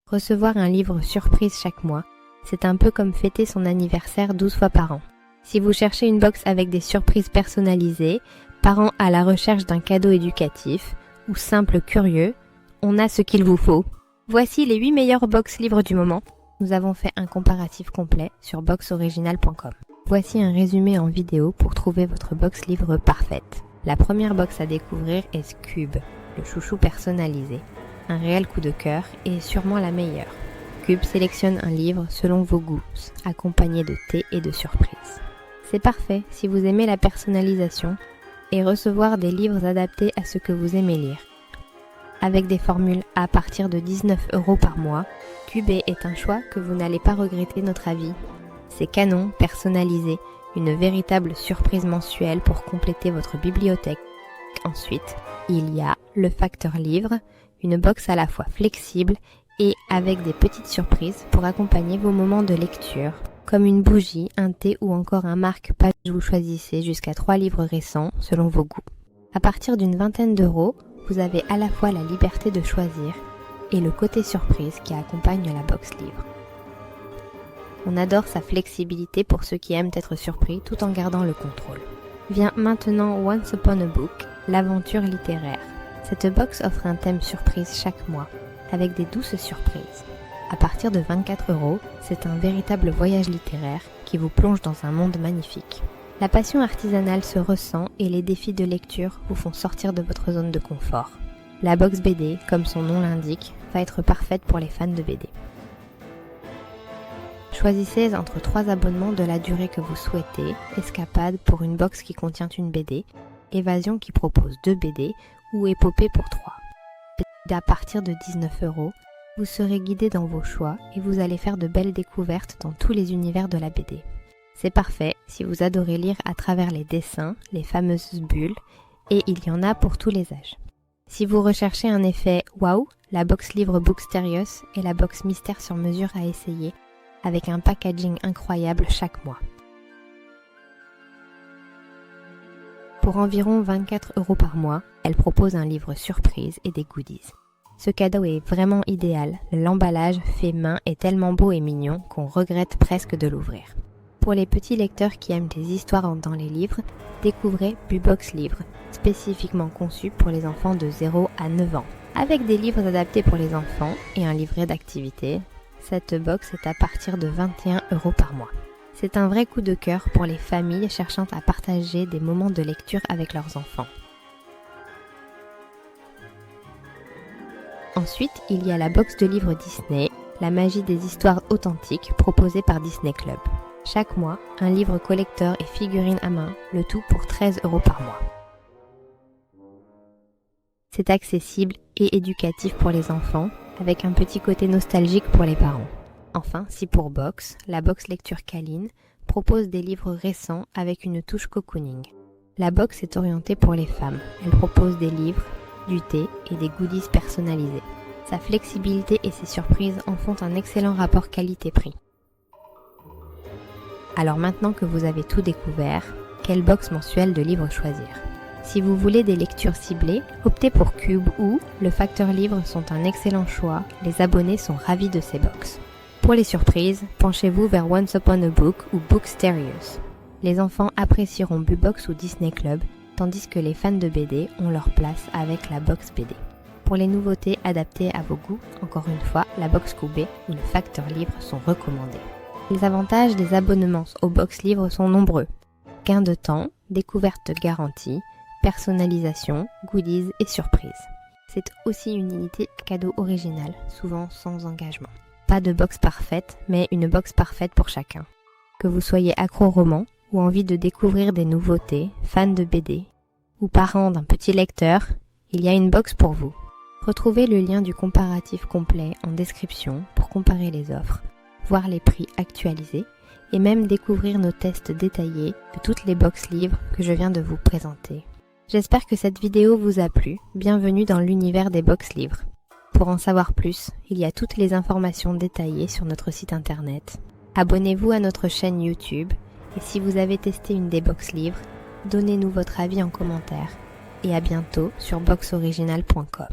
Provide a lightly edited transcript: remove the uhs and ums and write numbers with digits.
Recevoir un livre surprise chaque mois, c'est un peu comme fêter son anniversaire 12 fois par an. Si vous cherchez une box avec des surprises personnalisées, parents à la recherche d'un cadeau éducatif ou simple curieux, on a ce qu'il vous faut. Voici les 8 meilleures box livres du moment. Nous avons fait un comparatif complet sur boxoriginal.com. Voici un résumé en vidéo pour trouver votre box livre parfaite. La première box à découvrir est Cube, le chouchou personnalisé. Un réel coup de cœur et sûrement la meilleure. Cube sélectionne un livre selon vos goûts, accompagné de thé et de surprises. C'est parfait si vous aimez la personnalisation et recevoir des livres adaptés à ce que vous aimez lire. Avec des formules à partir de 19 € par mois, Cube est un choix que vous n'allez pas regretter notre avis. C'est canon, personnalisé, une véritable surprise mensuelle pour compléter votre bibliothèque. Ensuite, il y a le facteur livre, une box à la fois flexible et avec des petites surprises pour accompagner vos moments de lecture, comme une bougie, un thé ou encore un marque-page. Vous choisissez jusqu'à 3 livres récents selon vos goûts. À partir d'une vingtaine d'euros, vous avez à la fois la liberté de choisir et le côté surprise qui accompagne la box livre. On adore sa flexibilité pour ceux qui aiment être surpris tout en gardant le contrôle. Vient maintenant Once Upon a Book, l'aventure littéraire. Cette box offre un thème surprise chaque mois, avec des douces surprises. À partir de 24 €, c'est un véritable voyage littéraire qui vous plonge dans un monde magnifique. La passion artisanale se ressent et les défis de lecture vous font sortir de votre zone de confort. La box BD, comme son nom l'indique, va être parfaite pour les fans de BD. Choisissez entre 3 abonnements de la durée que vous souhaitez, Escapade pour une box qui contient une BD, Évasion qui propose 2 BD ou Épopée pour 3. À partir de 19 €, vous serez guidé dans vos choix et vous allez faire de belles découvertes dans tous les univers de la BD. C'est parfait si vous adorez lire à travers les dessins, les fameuses bulles, et il y en a pour tous les âges. Si vous recherchez un effet waouh, la box livre Bookstérios est la box mystère sur mesure à essayer, avec un packaging incroyable chaque mois. Pour environ 24 € par mois, elle propose un livre surprise et des goodies. Ce cadeau est vraiment idéal, l'emballage fait main est tellement beau et mignon qu'on regrette presque de l'ouvrir. Pour les petits lecteurs qui aiment les histoires dans les livres, découvrez Bubox Livre, spécifiquement conçu pour les enfants de 0 à 9 ans. Avec des livres adaptés pour les enfants et un livret d'activité, cette box est à partir de 21 € par mois. C'est un vrai coup de cœur pour les familles cherchant à partager des moments de lecture avec leurs enfants. Ensuite, il y a la box de livres Disney, la magie des histoires authentiques proposée par Disney Club. Chaque mois, un livre collector et figurines à main, le tout pour 13 € par mois. C'est accessible et éducatif pour les enfants, avec un petit côté nostalgique pour les parents. Enfin, si pour box, la box lecture câline propose des livres récents avec une touche cocooning. La box est orientée pour les femmes. Elle propose des livres, du thé et des goodies personnalisés. Sa flexibilité et ses surprises en font un excellent rapport qualité-prix. Alors maintenant que vous avez tout découvert, quelle box mensuelle de livres choisir? Si vous voulez des lectures ciblées, optez pour Cube ou le facteur livre sont un excellent choix, les abonnés sont ravis de ces box. Pour les surprises, penchez-vous vers Once Upon a Book ou Bookstérios. Les enfants apprécieront Bubox ou Disney Club, tandis que les fans de BD ont leur place avec la box BD. Pour les nouveautés adaptées à vos goûts, encore une fois, la box Cube ou le facteur livre sont recommandés. Les avantages des abonnements aux box livres sont nombreux. Gain de temps, découverte garantie, personnalisation, goodies et surprises. C'est aussi une unité cadeau originale, souvent sans engagement. Pas de box parfaite, mais une box parfaite pour chacun. Que vous soyez accro-roman ou envie de découvrir des nouveautés, fan de BD ou parent d'un petit lecteur, il y a une box pour vous. Retrouvez le lien du comparatif complet en description pour comparer les offres, voir les prix actualisés et même découvrir nos tests détaillés de toutes les box livres que je viens de vous présenter. J'espère que cette vidéo vous a plu. Bienvenue dans l'univers des box livres. Pour en savoir plus, il y a toutes les informations détaillées sur notre site internet. Abonnez-vous à notre chaîne YouTube et si vous avez testé une des box livres, donnez-nous votre avis en commentaire. Et à bientôt sur boxoriginal.com.